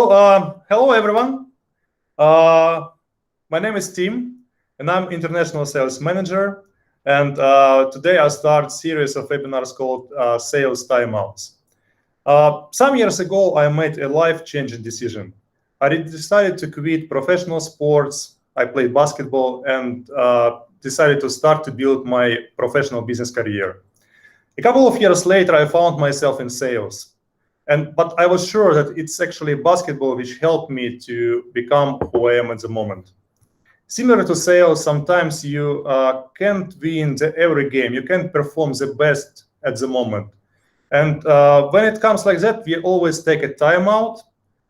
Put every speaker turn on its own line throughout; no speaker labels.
Hello everyone. My name is Tim, and I'm International Sales Manager. And today I start a series of webinars called Sales Timeouts. Some years ago, I made a life-changing decision. I decided to quit professional sports. I played basketball and decided to start to build my professional business career. A couple of years later, I found myself in sales. But I was sure that it's actually basketball which helped me to become who I am at the moment. Similar to sales, sometimes you can't win every game. You can't perform the best at the moment. And when it comes like that, we always take a timeout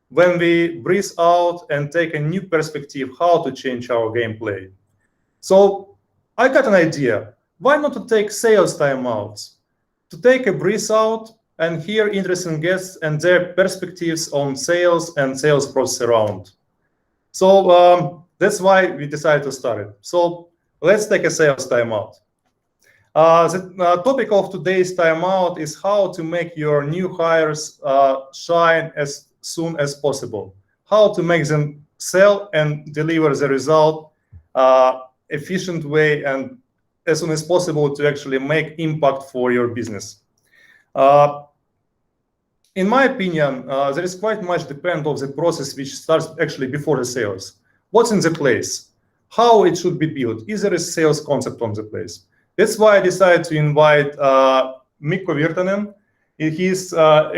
when we breathe out and take a new perspective how to change our gameplay. So I got an idea. Why not to take sales timeouts? To take a breath out and hear interesting guests and their perspectives on sales and sales process around. So that's why we decided to start it. So let's take a sales timeout. The topic of today's timeout is how to make your new hires shine as soon as possible. How to make them sell and deliver the result efficient way and as soon as possible to actually make impact for your business. In my opinion, there is quite much depend of the process which starts actually before the sales. What's in the place? How it should be built? Is there a sales concept on the place? That's why I decided to invite Mikko Virtanen. He's a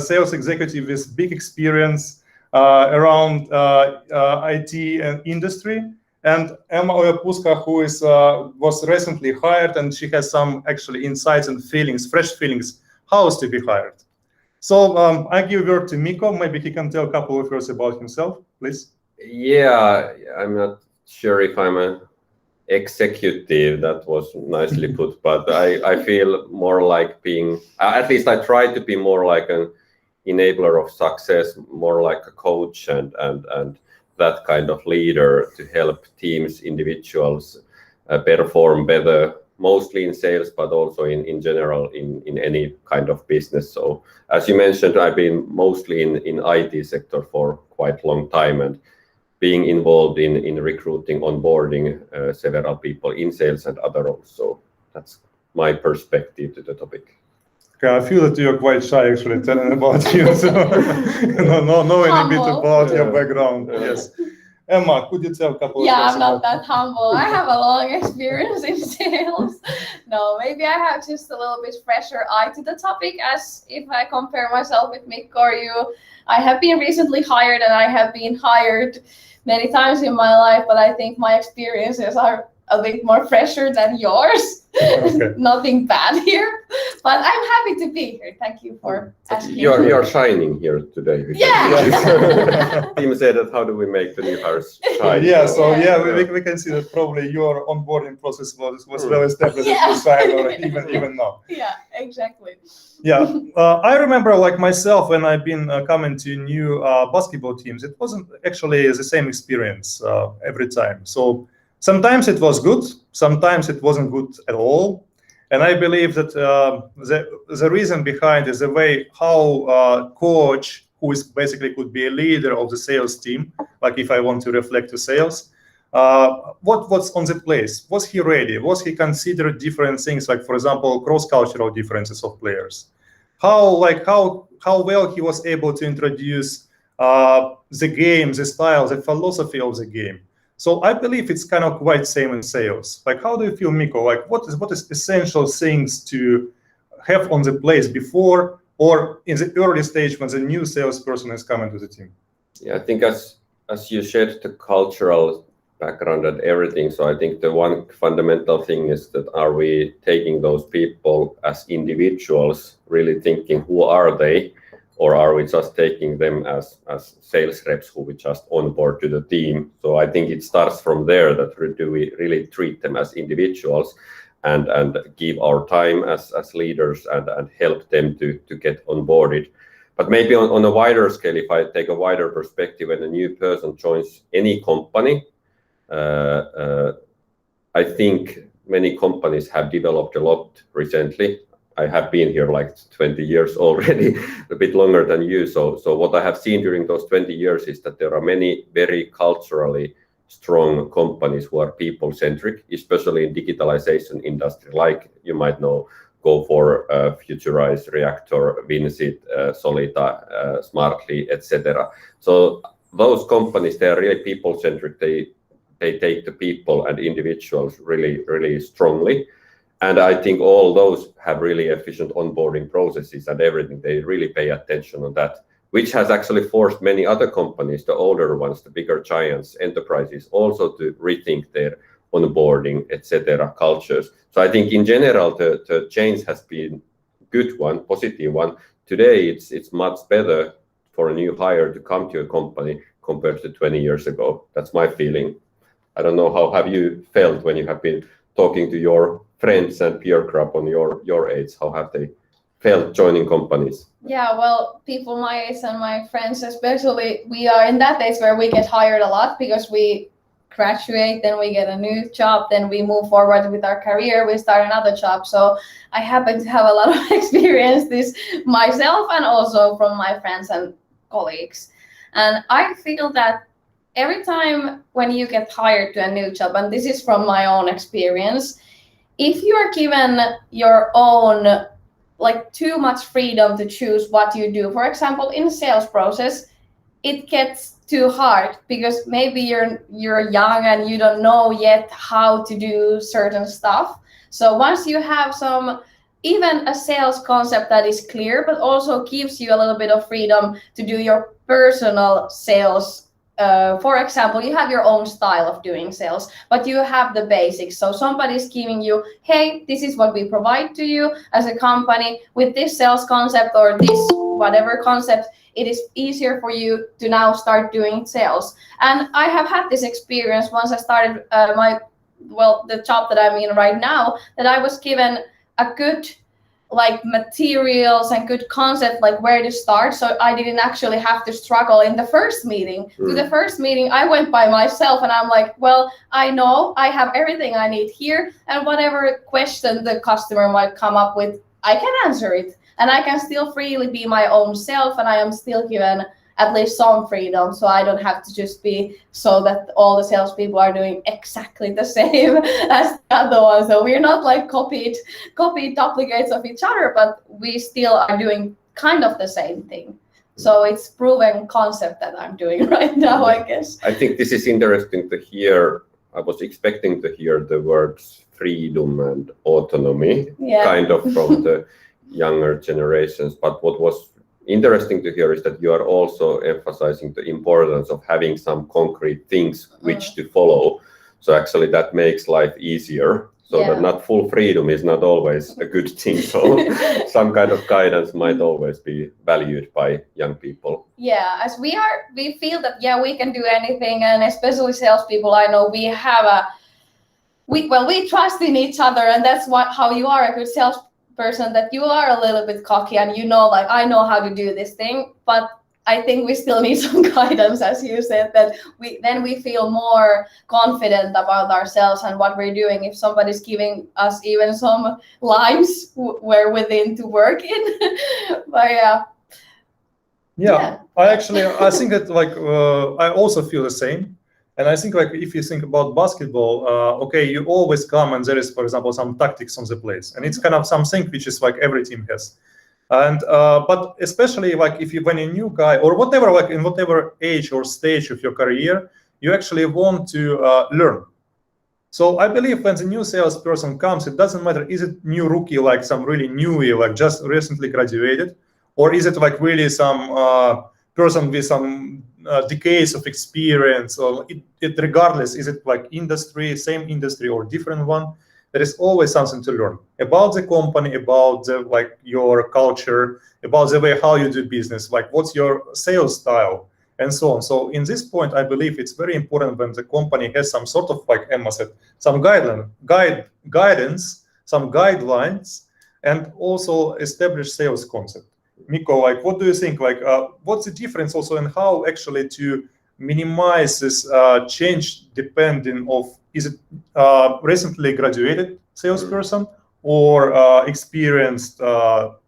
sales executive with big experience around IT and industry. And Emma Ojapuska, who was recently hired, and she has some actually insights and feelings, fresh feelings, how to be hired. So I give word to Mikko. Maybe he can tell a couple of words about himself, please.
Yeah, I'm not sure if I'm an executive. That was nicely put, but I feel more like being, at least I try to be more like an enabler of success, more like a coach and that kind of leader to help teams, individuals perform better, mostly in sales, but also in general in any kind of business. So as you mentioned, I've been mostly in IT sector for quite a long time and being involved in recruiting, onboarding several people in sales and other roles. So that's my perspective to the topic.
Okay, I feel that you're quite shy actually telling about you, so knowing a bit about your background. Yes. Emma, could you tell a couple of words?
Yeah, I'm not that humble. I have a long experience in sales. No, maybe I have just a little bit fresher eye to the topic, as if I compare myself with Mikko or you. I have been recently hired and I have been hired many times in my life, but I think my experiences are a bit more fresher than yours. Okay. Nothing bad here, but I'm happy to be here. Thank you for asking.
You're shining here today.
Yeah.
Tim said that how do we make the new hires shine?
Yeah, so we can see that probably your onboarding process was well established even now.
Yeah, exactly.
Yeah, I remember like myself when I've been coming to new basketball teams, it wasn't actually the same experience every time. So sometimes it was good, sometimes it wasn't good at all. And I believe that the reason behind is the way how coach, who is basically could be a leader of the sales team, like if I want to reflect to sales, what's on the place? Was he ready? Was he considered different things, like for example, cross-cultural differences of players? How well he was able to introduce the game, the style, the philosophy of the game. So I believe it's kind of quite same in sales. Like, how do you feel, Mikko? Like, what is essential things to have on the place before or in the early stage when the new salesperson is coming to the team?
Yeah, I think as you shared the cultural background and everything, so I think the one fundamental thing is that are we taking those people as individuals, really thinking who are they, or are we just taking them as sales reps who we just onboard to the team? So I think it starts from there, that do we really treat them as individuals and give our time as leaders and help them to get onboarded. But maybe on a wider scale, if I take a wider perspective, when a new person joins any company, I think many companies have developed a lot recently. I have been here like 20 years already, a bit longer than you. So what I have seen during those 20 years is that there are many very culturally strong companies who are people-centric, especially in digitalization industry, like you might know, go for Futurize, Reactor, Vincit, Solita, Smartly, etc. So those companies, they are really people-centric. They take the people and individuals really, really strongly. And I think all those have really efficient onboarding processes and everything. They really pay attention on that, which has actually forced many other companies, the older ones, the bigger giants, enterprises, also to rethink their onboarding, etc., cultures. So I think in general, the change has been good one, positive one. Today, it's much better for a new hire to come to a company compared to 20 years ago. That's my feeling. I don't know, how have you felt when you have been talking to your friends and peer group on your age? How have they felt joining companies?
Yeah, well, people my age and my friends especially, we are in that age where we get hired a lot because we graduate, then we get a new job, then we move forward with our career, we start another job. So I happen to have a lot of experience this myself and also from my friends and colleagues. And I feel that every time when you get hired to a new job, and this is from my own experience, if you are given your own, like too much freedom to choose what you do, for example, in sales process, it gets too hard because maybe you're young and you don't know yet how to do certain stuff. So once you have even a sales concept that is clear, but also gives you a little bit of freedom to do your personal sales. For example, you have your own style of doing sales, but you have the basics. So somebody's giving you, hey, this is what we provide to you as a company with this sales concept or this whatever concept. It is easier for you to now start doing sales. And I have had this experience once I started the job that I'm in right now, that I was given a good materials and good concept, like where to start. So I didn't actually have to struggle in the first meeting. To the first meeting, I went by myself and I'm like, well, I know I have everything I need here. And whatever question the customer might come up with, I can answer it. And I can still freely be my own self, and I am still given at least some freedom, so I don't have to just be so that all the salespeople are doing exactly the same as the other one. So we're not like copied duplicates of each other, but we still are doing kind of the same thing. So it's proven concept that I'm doing right now, I guess.
I think this is interesting to hear. I was expecting to hear the words freedom and autonomy, kind of from the younger generations, but what was interesting to hear is that you are also emphasizing the importance of having some concrete things which to follow. So actually that makes life easier. So that not full freedom is not always a good thing. So some kind of guidance might always be valued by young people.
Yeah, as we feel that we can do anything, and especially salespeople, I know we have we trust in each other, and that's how you are a good salesperson, that you are a little bit cocky and I know how to do this thing, but I think we still need some guidance, as you said, that we feel more confident about ourselves and what we're doing if somebody's giving us even some lines where within to work in. But
I think that I also feel the same. And I think if you think about basketball, you always come and there is, for example, some tactics on the place, and it's kind of something which is every team has. And but especially if when a new guy or whatever, in whatever age or stage of your career, you actually want to learn. So I believe when the new salesperson comes, it doesn't matter, is it new rookie, some really newy, just recently graduated, or is it really some person with some decades of experience, or it regardless, is it industry, same industry or different one, there is always something to learn about the company, about the your culture, about the way how you do business, what's your sales style, and so on. So in this point, I believe it's very important when the company has some sort of, Emma said, some guidance, some guidelines, and also established sales concept. Mikko, what do you think? What's the difference also in how actually to minimize this change depending of, is it recently graduated salesperson, or experienced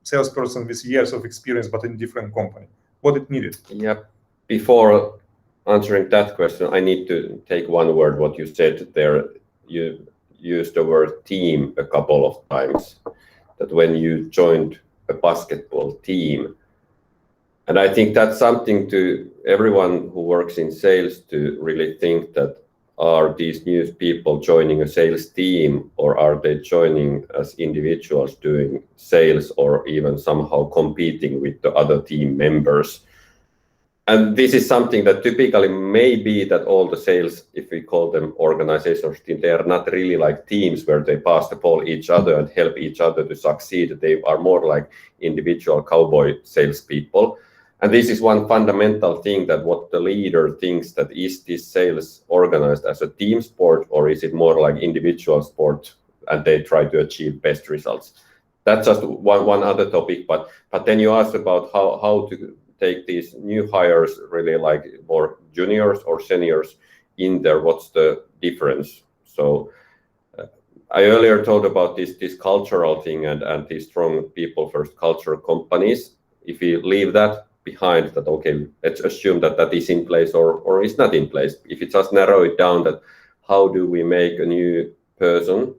salesperson with years of experience but in different company? What it needed?
Yeah. Before answering that question, I need to take one word. What you said there, you used the word team a couple of times. That when you joined a basketball team, and I think that's something to everyone who works in sales to really think that, are these new people joining a sales team, or are they joining as individuals doing sales, or even somehow competing with the other team members? And this is something that typically may be that all the sales, if we call them organizations, they are not really like teams where they pass the ball each other and help each other to succeed. They are more like individual cowboy salespeople. And this is one fundamental thing, that what the leader thinks, that is this sales organized as a team sport, or is it more like individual sport and they try to achieve best results? That's just one other topic. But then you asked about how to take these new hires, really like more juniors or seniors in there. What's the difference? So I earlier told about this cultural thing and these strong people first culture companies. If you leave that behind, that okay, let's assume that that is in place or is not in place. If you just narrow it down, that how do we make a new person,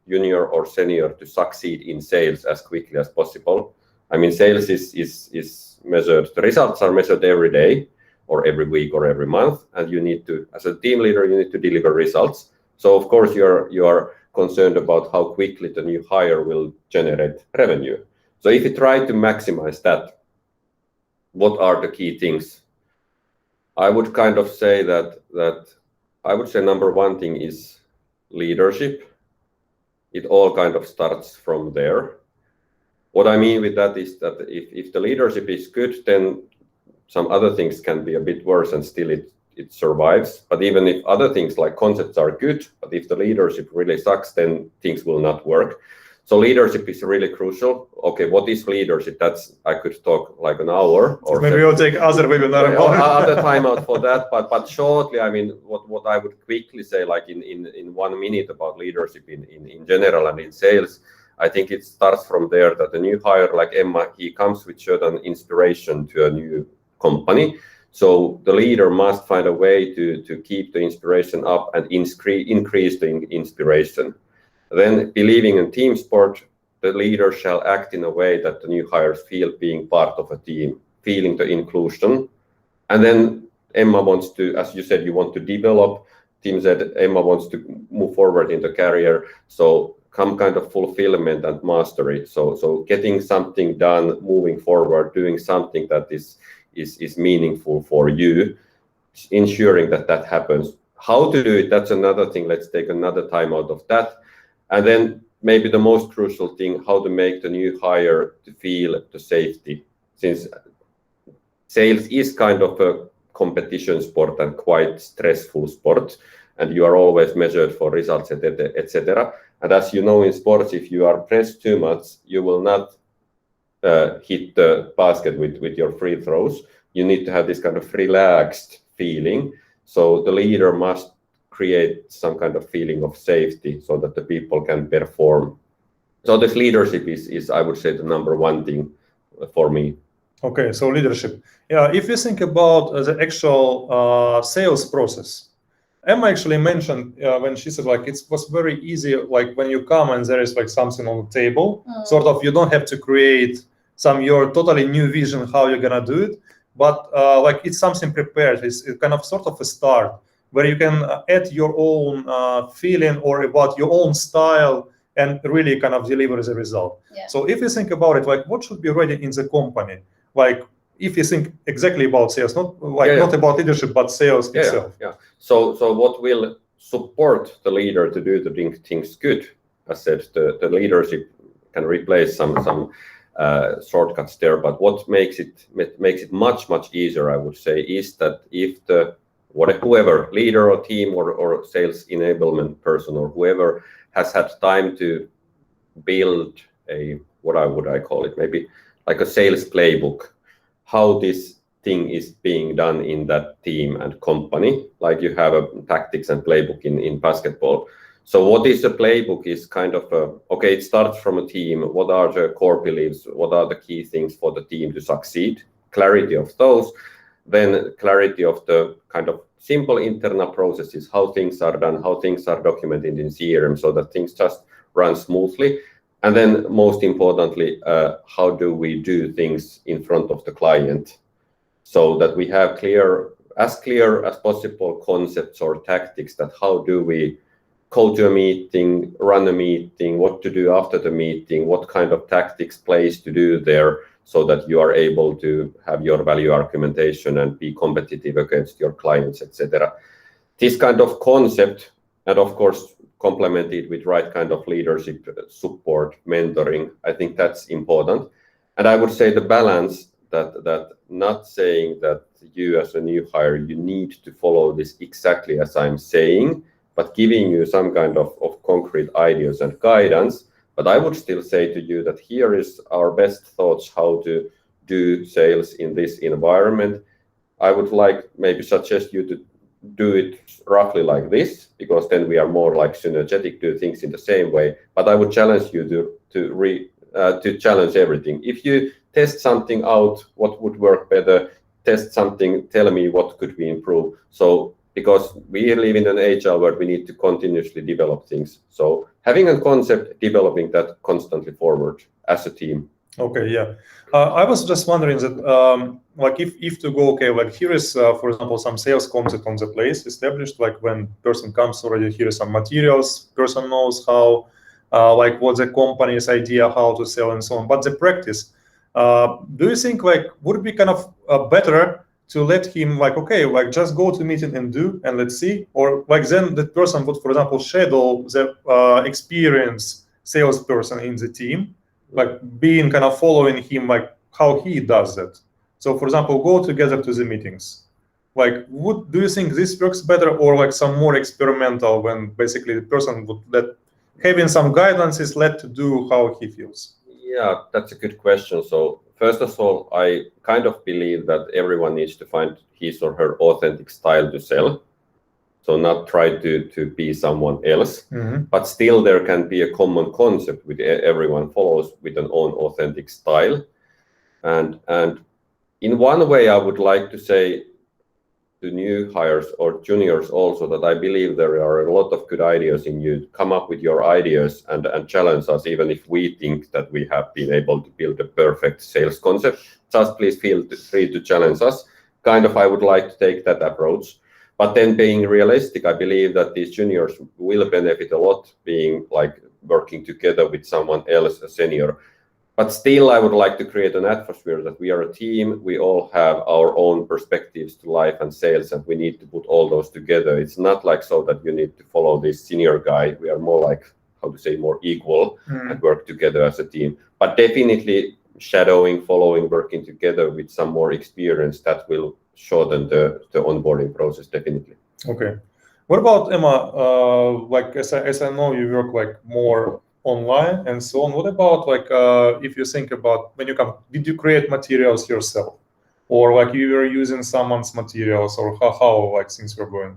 junior or senior, to succeed in sales as quickly as possible? I mean, sales is measured, the results are measured every day or every week or every month, and you need to, as a team leader, you need to deliver results. So of course you are concerned about how quickly the new hire will generate revenue. So if you try to maximize that, what are the key things? I would kind of say that I would say number one thing is leadership. It all kind of starts from there. What I mean with that is that if the leadership is good, then some other things can be a bit worse and still it survives. But even if other things like concepts are good, but if the leadership really sucks, then things will not work. So leadership is really crucial. Okay, what is leadership? That's, I could talk like an hour. Or
maybe we'll take other webinar about it.
Other time out for that. But shortly, I mean, what I would quickly say, like in 1 minute, about leadership in general and in sales, I think it starts from there, that the new hire like Emma, he comes with certain inspiration to a new company. So the leader must find a way to keep the inspiration up and increase the inspiration. Then, believing in team sport, the leader shall act in a way that the new hires feel being part of a team, feeling the inclusion. And then Emma wants to, as you said, you want to develop. Tim said Emma wants to move forward in the career. So some kind of fulfillment and mastery. So getting something done, moving forward, doing something that is meaningful for you, ensuring that happens. How to do it, that's another thing. Let's take another time out of that. And then maybe the most crucial thing, how to make the new hire to feel the safety. Since sales is kind of a competition sport and quite stressful sport, and you are always measured for results, etc. And as you know, in sports, if you are pressed too much, you will not hit the basket with your free throws. You need to have this kind of relaxed feeling. So the leader must create some kind of feeling of safety so that the people can perform. So this leadership is I would say, the number one thing for me.
Okay, so leadership. Yeah, if you think about the actual sales process, Emma actually mentioned when she said like it was very easy, like when you come and there is like something on the table, sort of you don't have to create your totally new vision how you're gonna do it, but like it's something prepared. It's kind of sort of a start where you can add your own feeling or about your own style and really kind of deliver the result.
Yeah.
So if you think about it, like what should be ready in the company, like if you think exactly about sales, not about leadership, but sales itself.
Yeah. So what will support the leader to do the things good? As said, the leadership can replace some shortcuts there, but what makes it much easier, I would say, is that if whoever, leader or team or sales enablement person or whoever has had time to build a, what would I call it, maybe like a sales playbook, how this thing is being done in that team and company, like you have a tactics and playbook in basketball. So what is the playbook is kind of okay, it starts from a team. What are the core beliefs? What are the key things for the team to succeed? Clarity of those, then clarity of the kind of simple internal processes, how things are done, how things are documented in CRM so that things just run smoothly. And then most importantly, how do we do things in front of the client so that we have clear as possible concepts or tactics that how do we go to a meeting, run a meeting, what to do after the meeting, what kind of tactics plays to do there so that you are able to have your value argumentation and be competitive against your clients, etc. This kind of concept, and of course complemented with right kind of leadership, support, mentoring, I think that's important. And I would say the balance that not saying that you as a new hire, you need to follow this exactly as I'm saying, but giving you some kind of concrete ideas and guidance. But I would still say to you that here is our best thoughts how to do sales in this environment. I would like maybe suggest you to do it roughly like this, because then we are more like synergetic, do things in the same way. But I would challenge you to challenge everything. If you test something out, what would work better, test something, tell me what could we improve. So because we live in an agile world, we need to continuously develop things. So having a concept, developing that constantly forward as a team.
Okay, yeah. I was just wondering that, like, if to go, okay, like here is, for example, some sales concept on the place established, like when person comes already, here is some materials, person knows how, like what the company's idea, how to sell and so on. But the practice, do you think like would it be kind of better to let him like, okay, like just go to meeting and do, and let's see, or like then that person would, for example, shadow the experienced salesperson in the team, like being kind of following him, like how he does that. So for example, go together to the meetings. Like, do you think this works better, or like some more experimental when basically the person would let, having some guidance is let to do how he feels?
Yeah, that's a good question. So first of all, I kind of believe that everyone needs to find his or her authentic style to sell. So not try to be someone else, but still there can be a common concept with everyone follows with an own authentic style. And in one way, I would like to say to new hires or juniors also that I believe there are a lot of good ideas in you. Come up with your ideas and challenge us, even if we think that we have been able to build a perfect sales concept. Just please feel free to challenge us. Kind of, I would like to take that approach. But then being realistic, I believe that these juniors will benefit a lot being like working together with someone else, a senior. But still, I would like to create an atmosphere that we are a team. We all have our own perspectives to life and sales, and we need to put all those together. It's not like so that you need to follow this senior guy. We are more like, how to say, more equal and work together as a team. But definitely shadowing, following, working together with some more experience, that will shorten the onboarding process, definitely.
Okay. What about Emma? Like as I know you work like more online and so on. What about like if you think about when you come, did you create materials yourself, or like you were using someone's materials, or how like things were going?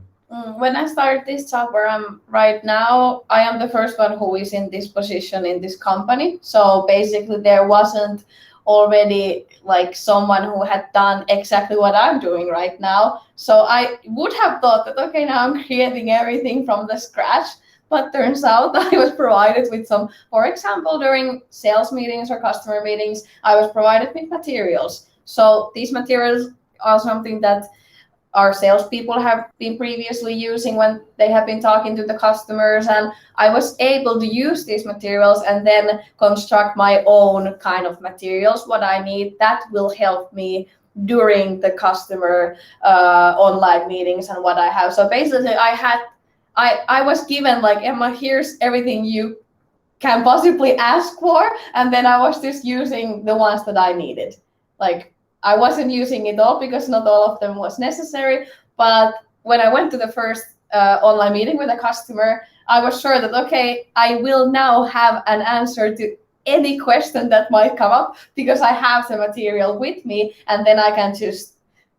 When I started this job where I'm right now, I am the first one who is in this position in this company. So basically there wasn't already like someone who had done exactly what I'm doing right now. So I would have thought that, okay, now I'm creating everything from the scratch. But turns out I was provided with some, for example, during sales meetings or customer meetings, I was provided with materials. So these materials are something that our salespeople have been previously using when they have been talking to the customers, and I was able to use these materials and then construct my own kind of materials, what I need that will help me during the customer online meetings and what I have. So basically I was given like, Emma, here's everything you can possibly ask for, and then I was just using the ones that I needed. Like, I wasn't using it all because not all of them was necessary, but when I went to the first online meeting with a customer, I was sure that, okay, I will now have an answer to any question that might come up because I have the material with me, and then I can just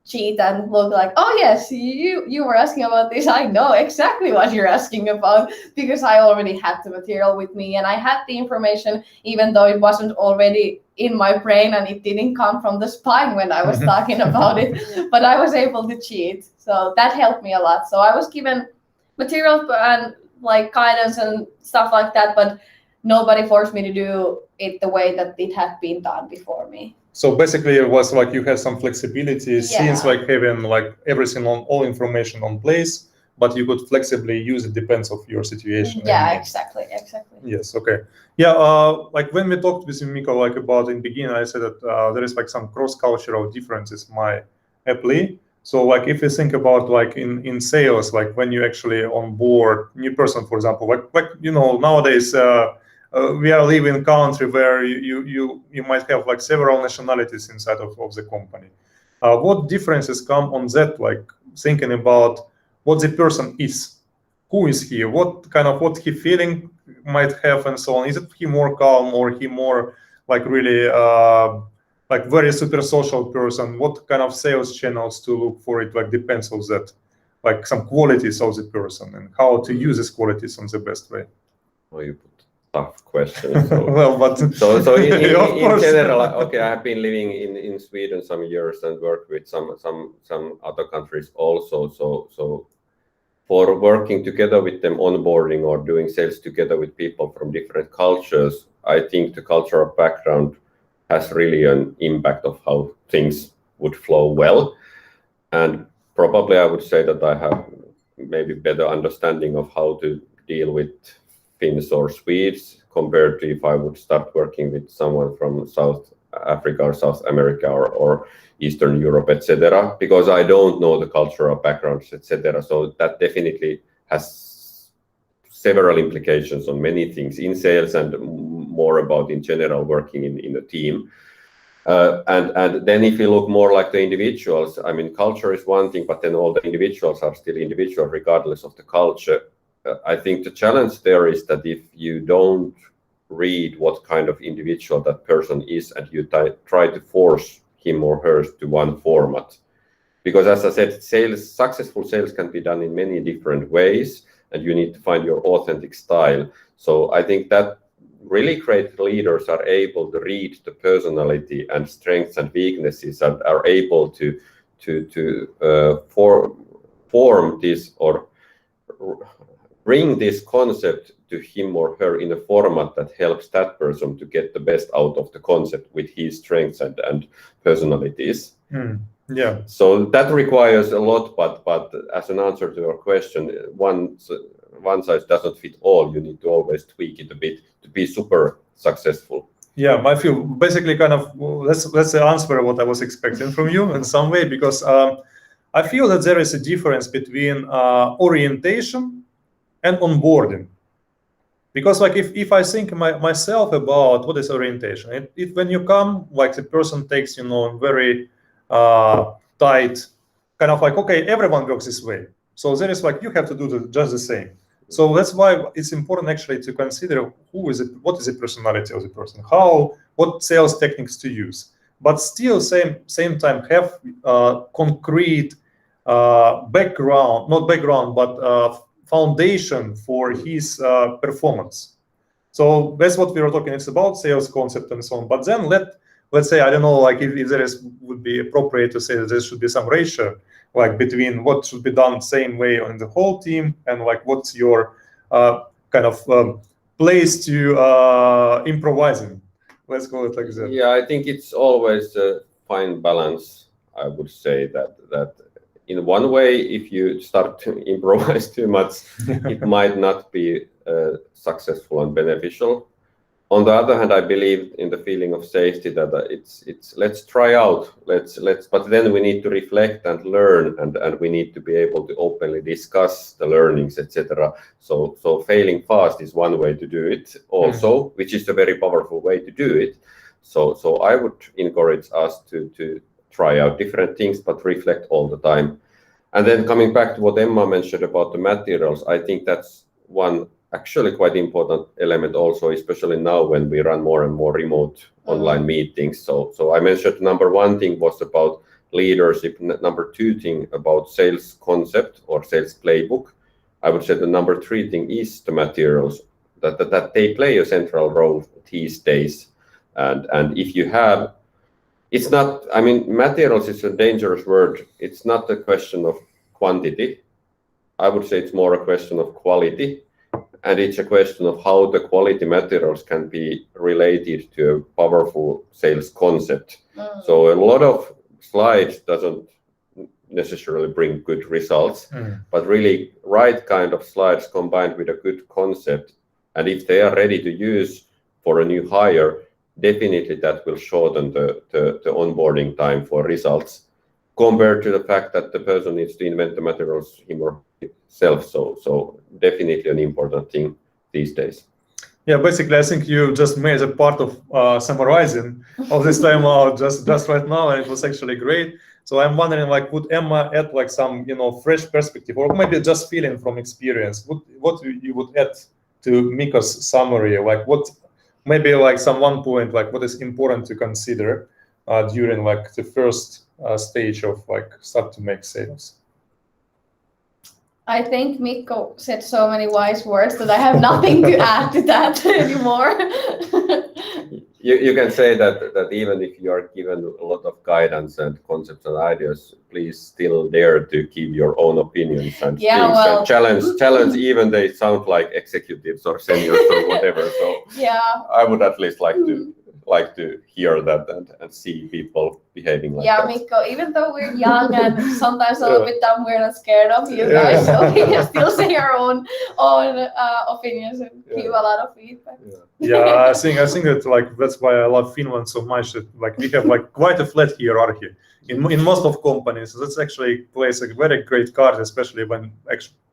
cheat and look like, oh yes, you were asking about this. I know exactly what you're asking about because I already had the material with me and I had the information, even though it wasn't already in my brain and it didn't come from the spine when I was talking about it, but I was able to cheat. So that helped me a lot. So I was given material and like guidance and stuff like that, but nobody forced me to do it the way that it had been done before me.
So basically, it was like you had some flexibility since like having like everything on all information on place, but you could flexibly use it depends of your situation.
Yeah, exactly.
Yes. Okay. Yeah. Like when we talked with Miko, like about in beginning, I said that there is like some cross-cultural differences my apply. So like if you think about like in sales, like when you actually onboard new person, for example, like you know nowadays. We are living in a country where you might have like several nationalities inside of the company. What differences come on that? Like thinking about what the person is, who is he, what he feeling might have, and so on. Is it he more calm or he more like really like very super social person? What kind of sales channels to look for? It like depends on that, like some qualities of the person and how to use these qualities in the best way.
Well, you put tough question. So,
well, but
so in
course.
general, okay, I have been living in Sweden some years and worked with some other countries also. So for working together with them, onboarding or doing sales together with people from different cultures, I think the cultural background has really an impact of how things would flow well. And probably I would say that I have maybe better understanding of how to deal with Finns or Swedes compared to if I would start working with someone from South Africa or South America or Eastern Europe, etc. Because I don't know the cultural backgrounds, etc. So that definitely has several implications on many things in sales and more about in general working in a team. And then if you look more like the individuals, I mean, culture is one thing, but then all the individuals are still individual regardless of the culture. I think the challenge there is that if you don't read what kind of individual that person is and you try to force him or her to one format, because as I said, successful sales can be done in many different ways and you need to find your authentic style. So I think that really great leaders are able to read the personality and strengths and weaknesses and are able to form this or bring this concept to him or her in a format that helps that person to get the best out of the concept with his strengths and personalities.
Yeah.
So that requires a lot, but as an answer to your question, one size doesn't fit all. You need to always tweak it a bit to be super successful.
Yeah, I feel basically kind of let's answer what I was expecting from you in some way, because I feel that there is a difference between orientation and onboarding. Because like if I think myself about what is orientation, when you come, like the person takes, you know, very tight, kind of like, okay, everyone works this way. So there is like, you have to do just the same. So that's why it's important actually to consider what is the personality of the person, what sales techniques to use, but still same time have concrete foundation for his performance. So that's what we were talking. It's about sales concept and so on. But then let's say, I don't know, like if there would be appropriate to say that there should be some ratio, like between what should be done same way on the whole team and like what's your kind of place to improvising. Let's call it like that.
Yeah, I think it's always a fine balance. I would say that in one way, if you start to improvise too much, it might not be successful and beneficial. On the other hand, I believe in the feeling of safety that it's let's try out, but then we need to reflect and learn, and we need to be able to openly discuss the learnings, etc. So failing fast is one way to do it also, which is a very powerful way to do it. So I would encourage us to try out different things, but reflect all the time. And then coming back to what Emma mentioned about the materials, I think that's one actually quite important element also, especially now when we run more and more remote online meetings. So I mentioned number one thing was about leadership, number 2 thing about sales concept or sales playbook, I would say the number 3 thing is the materials, that they play a central role these days. And if you have, it's not, I mean, materials is a dangerous word. It's not a question of quantity. I would say it's more a question of quality. And it's a question of how the quality materials can be related to a powerful sales concept. So a lot of slides doesn't necessarily bring good results, but really right kind of slides combined with a good concept. And if they are ready to use for a new hire, definitely that will shorten the onboarding time for results compared to the fact that the person needs to invent the materials him or herself. So definitely an important thing these days.
Yeah, basically, I think you just made a part of summarizing of this timeout just right now, and it was actually great. So I'm wondering, like, would Emma add like some, fresh perspective, or maybe just feeling from experience? What you would add to Mikko's summary? Like, what maybe like some one point, like what is important to consider during like the first stage of like start to make sales?
I think Mikko said so many wise words that I have nothing to add to that anymore.
You can say that even if you are given a lot of guidance and concepts and ideas, please still dare to give your own opinions and things and challenge even they sound like executives or seniors or whatever. So
yeah,
I would at least like to hear that and see people behaving like that.
Yeah, Mikko, even though we're young and sometimes a little bit dumb, we're not scared of you guys. So we can still say our own opinions and give a lot of feedback.
Yeah, I think that like that's why I love Finland so much. That like we have like quite a flat hierarchy in most of companies. That's actually plays a very great card, especially when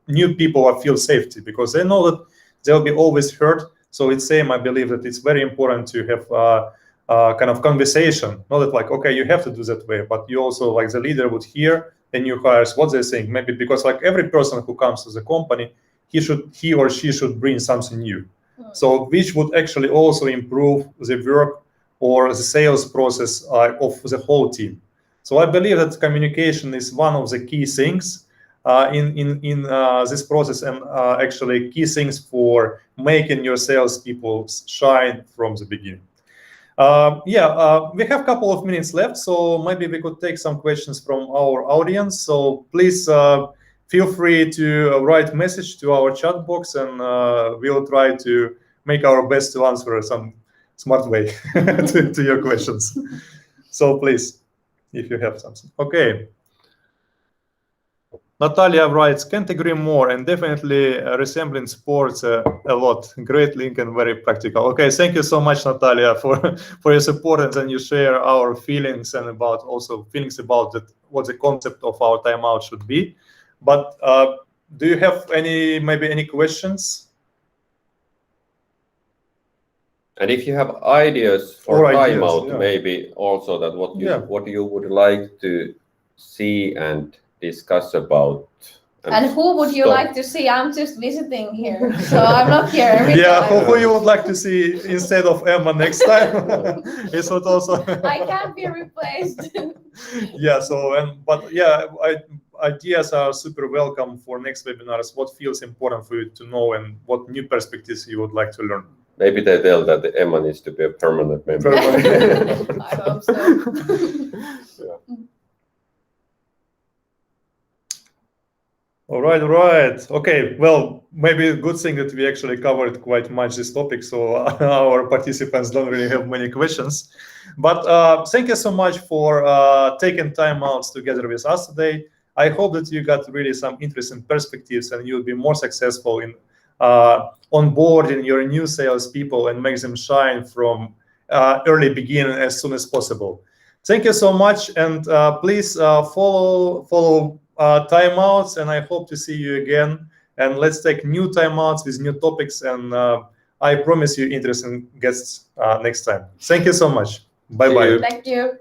new people feel safety because they know that they'll be always heard. So it's same. I believe that it's very important to have kind of conversation. Not that like, okay, you have to do that way, but you also like the leader would hear the new hires what they think. Maybe because like every person who comes to the company, he or she should bring something new. So which would actually also improve the work or the sales process of the whole team. So I believe that communication is one of the key things in this process and actually key things for making your salespeople shine from the beginning. We have a couple of minutes left, so maybe we could take some questions from our audience. So please feel free to write message to our chat box, and we'll try to make our best to answer some smart way to your questions. So please, if you have something. Okay. Natalia writes, can't agree more, and definitely resembling sports a lot. Great link and very practical. Okay, thank you so much, Natalia, for your support, and then you share our feelings and about what the concept of our timeout should be. But do you have any questions?
And if you have ideas for timeout, maybe also that what you would like to see and discuss about.
And who would you like to see? I'm just visiting here, so I'm not here every time.
Who you would like to see instead of Emma next time? Is what also.
I can't be replaced.
Ideas are super welcome for next webinars. What feels important for you to know and what new perspectives you would like to learn?
Maybe they tell that Emma needs to be a permanent member.
I hope so.
All right. Okay, well, maybe a good thing that we actually covered quite much this topic, so our participants don't really have many questions. But thank you so much for taking time out together with us today. I hope that you got really some interesting perspectives and you'll be more successful in onboarding your new salespeople and make them shine from early beginning as soon as possible. Thank you so much, and please follow timeouts, and I hope to see you again. And let's take new timeouts with new topics, and I promise you interesting guests next time. Thank you so much. Bye-bye.
Thank you.